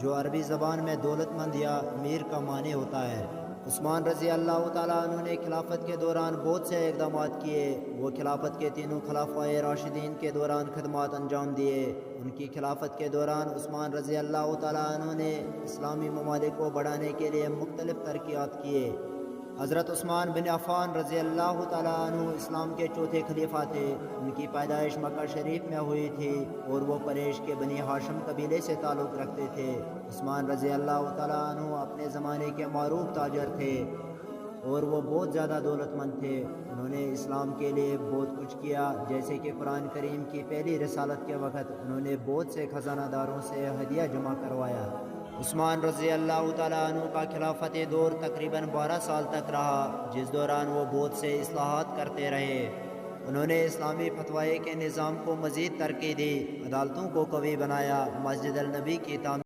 جو عربی زبان میں دولت مند یا امیر کا معنی ہوتا ہے۔ عثمان رضی اللہ تعالیٰ عنہ نے خلافت کے دوران بہت سے اقدامات کیے۔ وہ خلافت کے تینوں خلفائے راشدین کے دوران خدمات انجام دیے۔ ان کی خلافت کے دوران عثمان رضی اللہ تعالیٰ عنہ نے اسلامی ممالک کو بڑھانے کے لیے مختلف ترقیات کیے۔ حضرت عثمان بن عفان رضی اللہ تعالیٰ عنہ اسلام کے چوتھے خلیفہ تھے۔ ان کی پیدائش مکہ شریف میں ہوئی تھی اور وہ قریش کے بنی ہاشم قبیلے سے تعلق رکھتے تھے۔ عثمان رضی اللہ تعالیٰ عنہ اپنے زمانے کے معروف تاجر تھے اور وہ بہت زیادہ دولت مند تھے۔ انہوں نے اسلام کے لیے بہت کچھ کیا، جیسے کہ قرآن کریم کی پہلی رسالت کے وقت انہوں نے بہت سے خزانہ داروں سے ہدیہ جمع کروایا۔ عثمان رضی اللہ تعالیٰ عنہ کا خلافت دور تقریباً 12 سال تک رہا، جس دوران وہ بہت سے اصلاحات کرتے رہے۔ انہوں نے اسلامی فتویٰ کے نظام کو مزید ترقی دی، عدالتوں کو قوی بنایا، مسجد النبی کی تعمیر